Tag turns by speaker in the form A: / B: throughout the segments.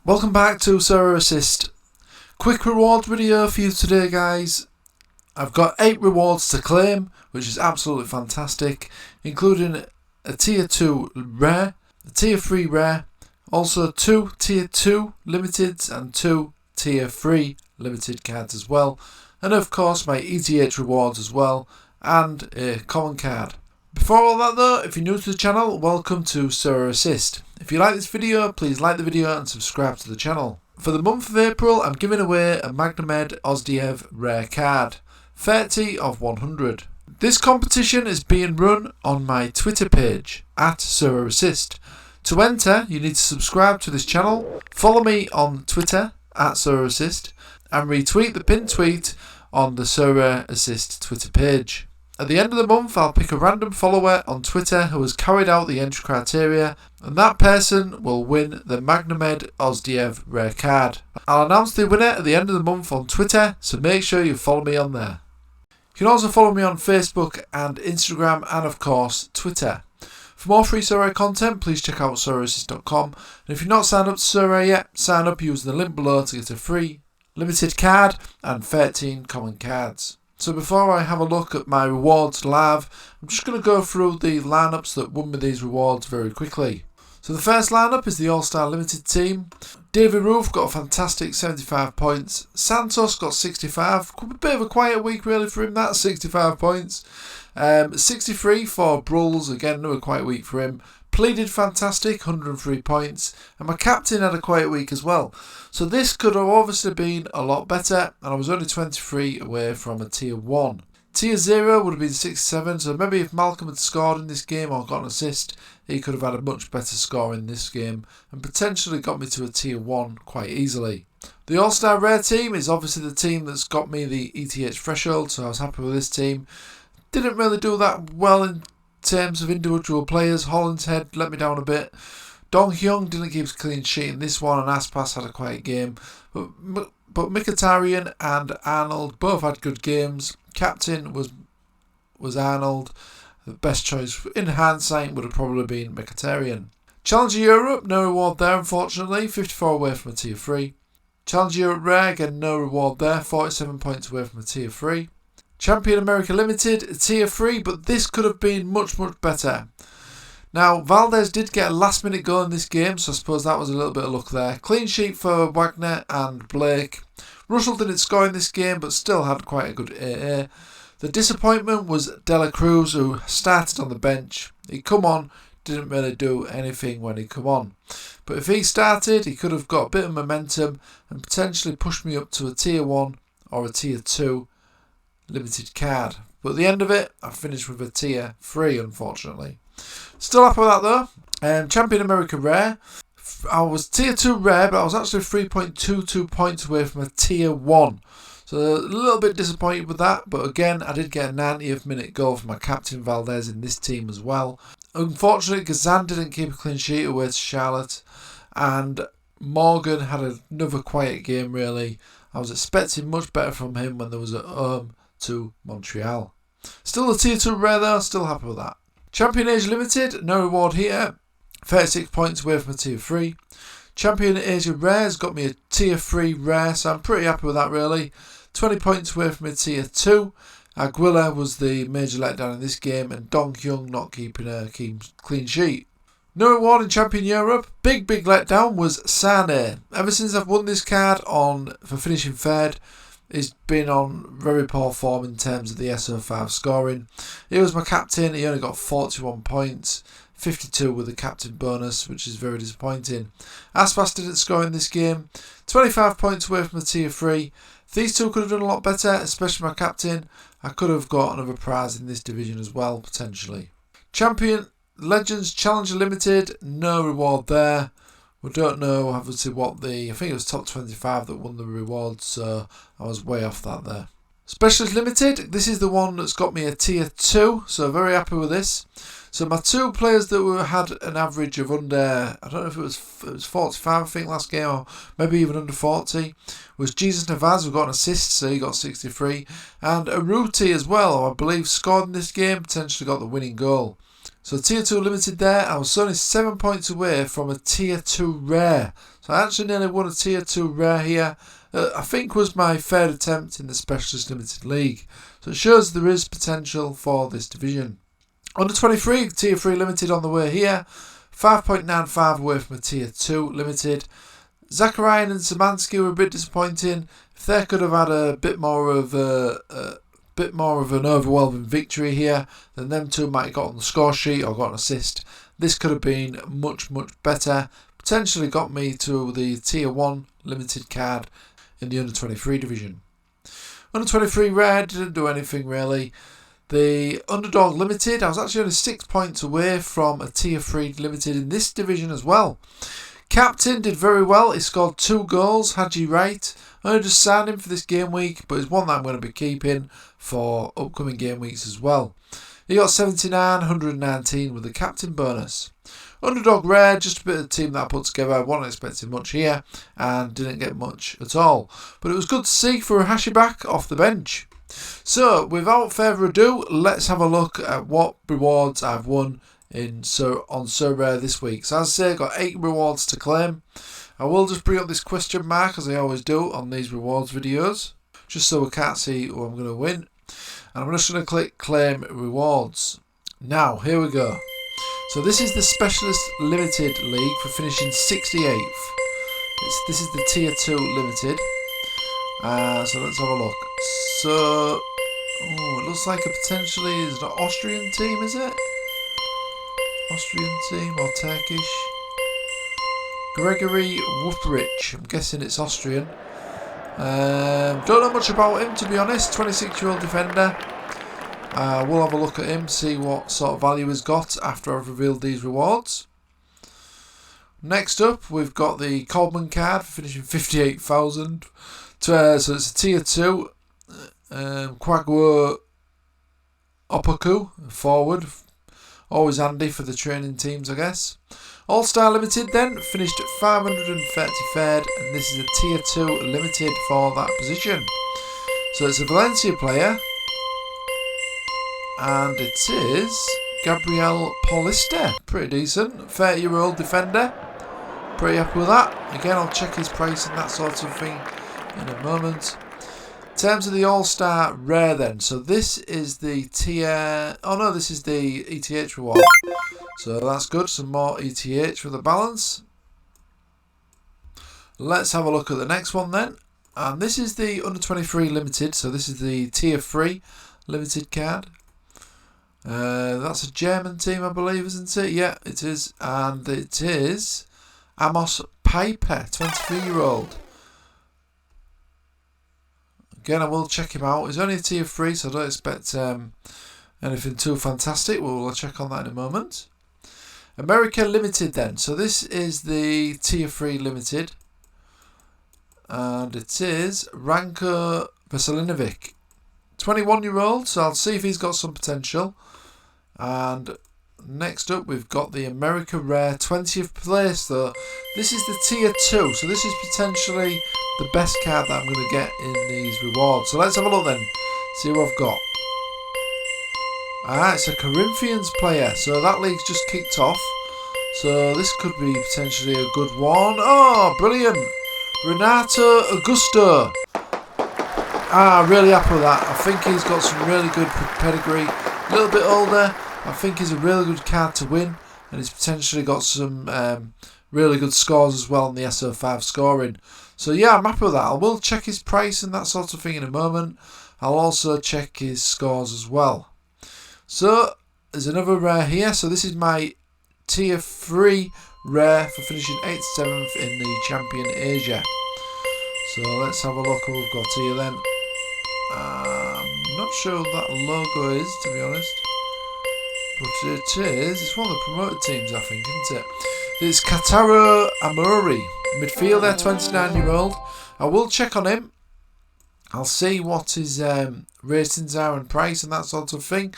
A: Welcome back to Sorare Assist. Quick reward video for you today, guys. I've got 8 rewards to claim, which is absolutely fantastic, including a tier 2 rare, a tier 3 rare, also 2 tier 2 limiteds and 2 tier 3 limited cards as well, and of course my ETH rewards as well, and a common card. Before all that though, if you're new to the channel, welcome to Sorare Assist. If you like this video, please like the video and subscribe to the channel. For the month of April, I'm giving away a Magnamed Ozdiev rare card, 30 of 100. This competition is being run on my Twitter page, at Sorare Assist. To enter, you need to subscribe to this channel, follow me on Twitter, at Sorare Assist, and retweet the pinned tweet on the Sorare Assist Twitter page. At the end of the month, I'll pick a random follower on Twitter who has carried out the entry criteria, and that person will win the Magnamed Ozdiev rare card. I'll announce the winner at the end of the month on Twitter, so make sure you follow me on there. You can also follow me on Facebook and Instagram and of course Twitter. For more free Sorare content, please check out SorareAssist.com, and if you're not signed up to Sorare yet, sign up using the link below to get a free limited card and 13 common cards. So before I have a look at my rewards live, I'm just going to go through the lineups that won me these rewards very quickly. So the first lineup is the All-Star Limited team. David Roof got a fantastic 75 points. Santos got 65. A bit of a quiet week really for him, that 65 points. 63 for Brulls, again another quiet week for him. Pleaded fantastic, 103 points, and my captain had a quiet week as well. So this could have obviously been a lot better, and I was only 23 away from a tier 1. Tier 0 would have been 67, so maybe if Malcolm had scored in this game or got an assist, he could have had a much better score in this game, and potentially got me to a tier 1 quite easily. The All-Star Rare team is obviously the team that's got me the ETH threshold, so I was happy with this team. Didn't really do that well in terms of individual players. Holland's Head let me down a bit. Dong Hyung didn't keep a clean sheet in this one, and Aspas had a quiet game. But Mkhitaryan and Arnold both had good games. Captain was Arnold. The best choice in hindsight would have probably been Mkhitaryan. Challenger Europe, no reward there unfortunately, 54 away from a tier 3. Challenger Europe Rare, again no reward there, 47 points away from a tier 3. Champion America Limited, tier 3, but this could have been much better. Now, Valdez did get a last minute goal in this game, so I suppose that was a little bit of luck there. Clean sheet for Wagner and Blake. Russell didn't score in this game, but still had quite a good AA. The disappointment was Dela Cruz, who started on the bench. He come on, didn't really do anything when he come on. But if he started, he could have got a bit of momentum and potentially pushed me up to a tier 1 or a tier 2 limited card. But at the end of it, I finished with a tier 3, unfortunately. Still happy with that though. Champion America Rare. I was tier 2 rare, but I was actually 3.22 points away from a tier 1. So a little bit disappointed with that, but again, I did get a 90th minute goal for my captain Valdez in this team as well. Unfortunately, Gazan didn't keep a clean sheet away to Charlotte, and Morgan had another quiet game really. I was expecting much better from him when there was at home to Montreal. Still a tier 2 rare though, still happy with that. Champion Asia Limited, no reward here. 36 points away from a tier 3. Champion Asia Rares got me a tier 3 rare, so I'm pretty happy with that really. 20 points away from a tier 2. Aguila was the major letdown in this game, and Dong Hyung not keeping a clean sheet. No reward in Champion Europe. Big letdown was Sane. Ever since I've won this card for finishing third, he's been on very poor form in terms of the SO5 scoring. He was my captain, he only got 41 points, 52 with the captain bonus, which is very disappointing. Aspas didn't score in this game, 25 points away from the tier 3. These two could have done a lot better, especially my captain. I could have got another prize in this division as well, potentially. Champion Legends Challenger Limited, no reward there. We don't know obviously I think it was top 25 that won the rewards, so I was way off that there. Specialist Limited, this is the one that's got me a tier 2, so very happy with this. So my two players that had an average of under, I don't know if it was 45 I think last game, or maybe even under 40, was Jesus Navas, who got an assist, so he got 63, and Aruti as well, who I believe scored in this game, potentially got the winning goal. So tier 2 limited there. I was only 7 points away from a tier 2 rare. So I actually nearly won a tier 2 rare here. I think was my third attempt in the Specialist Limited League. So it shows there is potential for this division. Under 23, tier 3 limited on the way here. 5.95 away from a tier 2 limited. Zakarian and Szymanski were a bit disappointing. If they could have had a bit more of an overwhelming victory here, then them two might have got on the score sheet or got an assist. This could have been much better. Potentially got me to the tier 1 limited card in the under 23 division. Under 23 rare didn't do anything really. The underdog limited, I was actually only 6 points away from a tier 3 limited in this division as well. Captain did very well. He scored 2 goals. Haji Wright. I only just signed him for this game week, but it's one that I'm going to be keeping for upcoming game weeks as well. He got 79, 119 with the captain bonus. Underdog rare, just a bit of the team that I put together. I wasn't expecting much here and didn't get much at all. But it was good to see for a Hashiback off the bench. So, without further ado, let's have a look at what rewards I've won on Sorare this week. So as I say, I've got 8 rewards to claim. I will just bring up this question mark as I always do on these rewards videos, just so we can't see who I'm going to win. And I'm just going to click claim rewards. Now, here we go. So this is the Specialist Limited League for finishing 68th. This is the tier 2 limited. So let's have a look. So, it looks like potentially is an Austrian team, is it? Austrian team or Turkish? Gregory Wuprich. I'm guessing it's Austrian. Don't know much about him, to be honest. 26-year-old defender. We'll have a look at him, see what sort of value he's got after I've revealed these rewards. Next up, we've got the Coleman card for finishing 58,000. So it's a tier 2. Kwagwo Opoku, forward. Always handy for the training teams, I guess. All-Star Limited then, finished at 533rd, and this is a tier 2 limited for that position. So it's a Valencia player, and it is Gabriel Paulista. Pretty decent, 30-year-old defender. Pretty happy with that. Again, I'll check his price and that sort of thing in a moment. In terms of the All-Star Rare then, so this is the tier... Oh no, this is the ETH reward. So that's good, some more ETH for the balance. Let's have a look at the next one then. And this is the under 23 limited, so this is the tier 3 limited card. That's a German team, I believe, isn't it? Yeah, it is. And it is Amos Piper, 23-year-old. Again, I will check him out. He's only a tier 3, so I don't expect anything too fantastic. We'll check on that in a moment. America Limited then. So this is the tier 3 limited. And it is Ranko Veselinovic. 21-year-old, so I'll see if he's got some potential. And next up, we've got the America Rare 20th place though. This is the tier 2, so this is potentially the best card that I'm going to get in these rewards. So let's have a look then, see what I've got. It's a Corinthians player, so that league's just kicked off. So this could be potentially a good one. Oh, brilliant! Renato Augusto. Really happy with that. I think he's got some really good pedigree. A little bit older. I think he's a really good card to win, and he's potentially got some really good scores as well in the SO5 scoring. So yeah, I'm happy with that. I will check his price and that sort of thing in a moment. I'll also check his scores as well. So there's another rare here. So this is my tier 3 rare for finishing 8th to 7th in the Champion Asia. So let's have a look what we've got here then. I'm not sure what that logo is, to be honest. But it is. It's one of the promoted teams, I think, isn't it? It's Kataro Amori, midfielder, 29-year-old. I will check on him. I'll see what his ratings are and price and that sort of thing.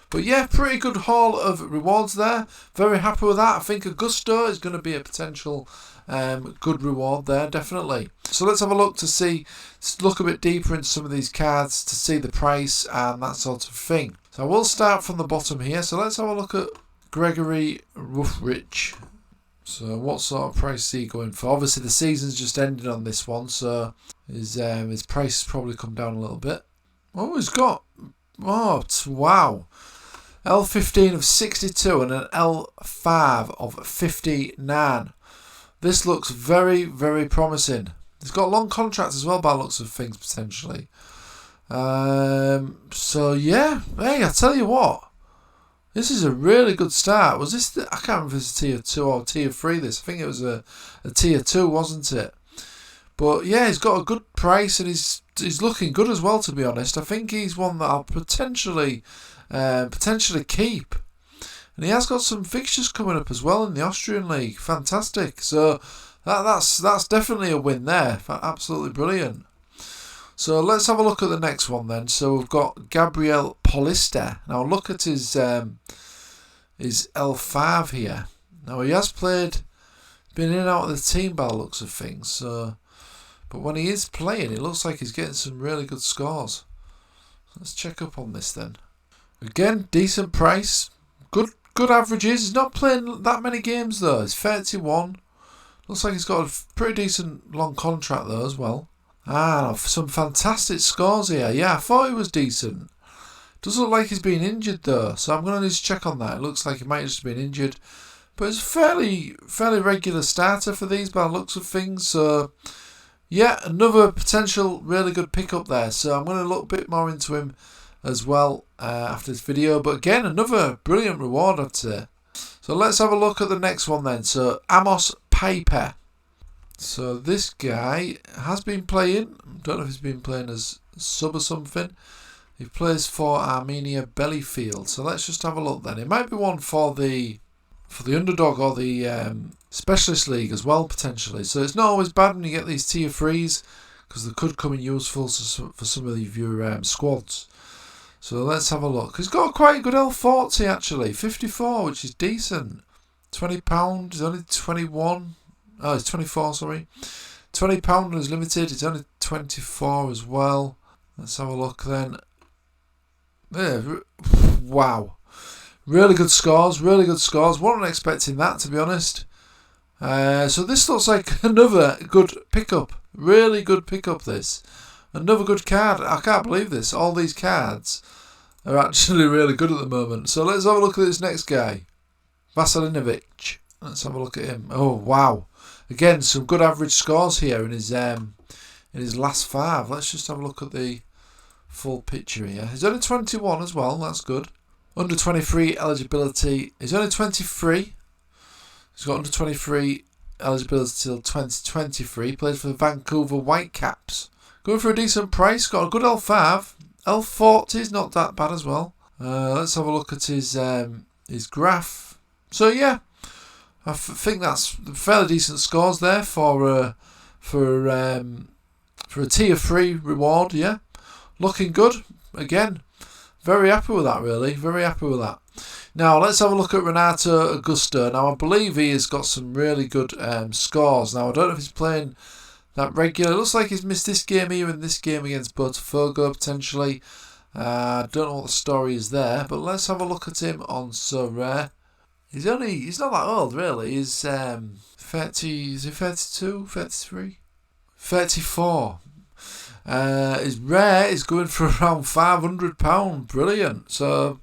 A: But yeah, pretty good haul of rewards there. Very happy with that. I think Augusto is going to be a potential good reward there, definitely. So let's have a look look a bit deeper into some of these cards to see the price and that sort of thing. So I will start from the bottom here. So let's have a look at Gregory Ruffrich. So what sort of price is he going for? Obviously the season's just ended on this one, so his price has probably come down a little bit. Oh, he's got, oh wow, L15 of 62 and an L5 of 59. This looks very, very promising. He's got long contracts as well by the looks of things potentially. So yeah, hey, I tell you what. This is a really good start. Was this? I can't remember if it's a tier 2 or tier 3. This, I think it was a tier 2, wasn't it? But yeah, he's got a good price and he's looking good as well. To be honest, I think he's one that I'll potentially keep. And he has got some fixtures coming up as well in the Austrian League. Fantastic. So that's definitely a win there. Absolutely brilliant. So let's have a look at the next one then. So we've got Gabriel Paulista. Now look at his L5 here. Now he has been in and out of the team by the looks of things. So, but when he is playing, it looks like he's getting some really good scores. Let's check up on this then. Again, decent price, good averages. He's not playing that many games though. It's 31. Looks like he's got a pretty decent long contract though as well. Ah, some fantastic scores here. Yeah, I thought he was decent. Doesn't look like he's been injured though, so I'm going to need to check on that. It looks like he might just have been injured. But it's a fairly regular starter for these by the looks of things. So, yeah, another potential really good pickup there. So I'm going to look a bit more into him as well after this video. But again, another brilliant reward, I'd say. So let's have a look at the next one then. So Amos Piper. So this guy has been playing. I don't know if he's been playing as sub or something. He plays for Armenia Bellyfield. So let's just have a look then. It might be one for the underdog or the specialist league as well potentially. So it's not always bad when you get these tier 3s because they could come in useful for some of your squads. So let's have a look. He's got quite a good L40 actually, 54, which is decent. £20. He's only 21. Oh, it's 24, sorry. £20 is limited. It's only 24 as well. Let's have a look then. Yeah, wow. Really good scores. Wasn't expecting that, to be honest. So this looks like another good pickup. Really good pickup, this. Another good card. I can't believe this. All these cards are actually really good at the moment. So let's have a look at this next guy. Vasilinovic. Let's have a look at him. Oh, wow. Again, some good average scores here in his last 5. Let's just have a look at the full picture here. He's only 21 as well. That's good. Under 23 eligibility. He's only 23. He's got under 23 eligibility till 2023. Plays for the Vancouver Whitecaps. Going for a decent price. Got a good L5. L40 is not that bad as well. Let's have a look at his graph. So yeah. I think that's fairly decent scores there for a tier 3 reward. Yeah, looking good. Again, very happy with that. Really, very happy with that. Now let's have a look at Renato Augusto. Now I believe he has got some really good scores. Now I don't know if he's playing that regular. It looks like he's missed this game here and this game against Botafogo potentially. I don't know what the story is there, but let's have a look at him on Sorare. He's not that old really. He's 30, is he 32, 33? 34. His rare is going for around £500. Brilliant. So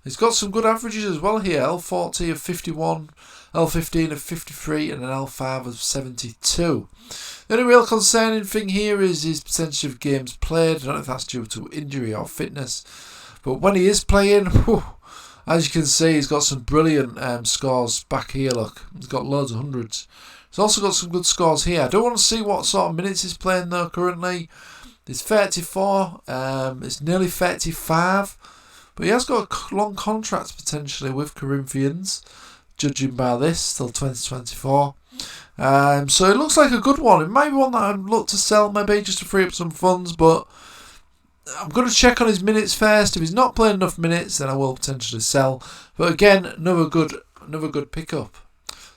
A: he's got some good averages as well here. L40 of 51, L15 of 53 and an L5 of 72. The only real concerning thing here is his percentage of games played. I don't know if that's due to injury or fitness. But when he is playing, whew, as you can see, he's got some brilliant scores back here, look. He's got loads of hundreds. He's also got some good scores here. I don't want to see what sort of minutes he's playing though currently. It's 34, it's nearly 35. But he has got a long contract potentially with Corinthians, judging by this, till 2024. So it looks like a good one. It might be one that I'd look to sell maybe just to free up some funds, but I'm going to check on his minutes first. If he's not playing enough minutes, then I will potentially sell. But again, another good pickup.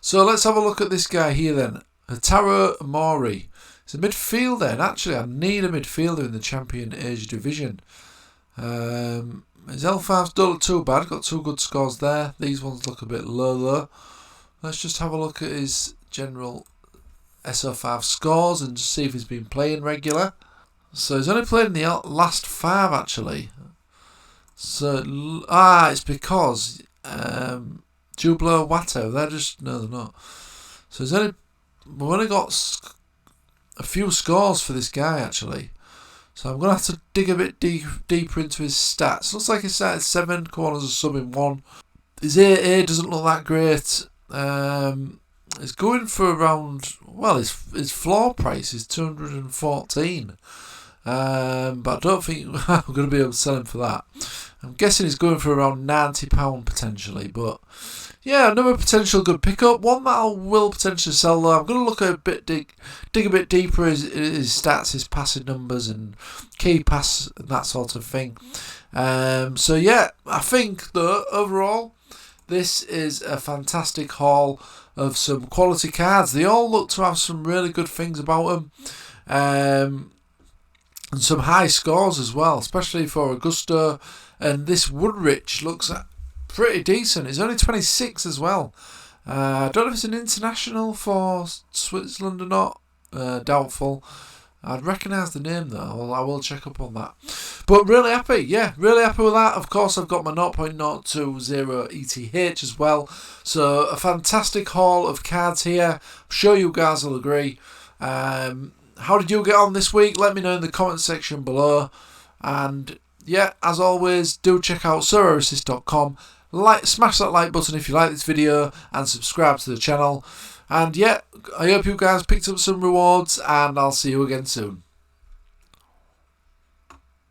A: So let's have a look at this guy here then. Hataro Mori. He's a midfielder, and actually I need a midfielder in the Champion Asia Division. His L5s don't look too bad, got 2 good scores there. These ones look a bit low though. Let's just have a look at his general SO5 scores and just see if he's been playing regular. So he's only played in the last 5 actually. So, it's because Jublo Watto, they're just, no they're not. So we've only got a few scores for this guy actually. So I'm going to have to dig a bit deeper into his stats. Looks like he started 7 corners of sub in 1. His AA doesn't look that great. He's going for around, well, his floor price is 214. But I don't think I'm going to be able to sell him for that. I'm guessing he's going for around £90 potentially, but yeah, another potential good pickup. One that I will potentially sell though. I'm going to look at dig a bit deeper his stats, his passing numbers and key pass and that sort of thing. So yeah, I think though overall this is a fantastic haul of some quality cards. They all look to have some really good things about them. And some high scores as well, especially for Augusto. And this Woodrich looks pretty decent. It's only 26 as well. I don't know if it's an international for Switzerland or not. Doubtful. I'd recognise the name though. I will check up on that. But really happy, yeah, really happy with that. Of course, I've got my 0.020 ETH as well. So a fantastic haul of cards here. I'm sure you guys will agree. How did you get on this week? Let me know in the comment section below. And yeah, as always, do check out SorareAssist.com. Smash that like button if you like this video and subscribe to the channel. And yeah, I hope you guys picked up some rewards and I'll see you again soon.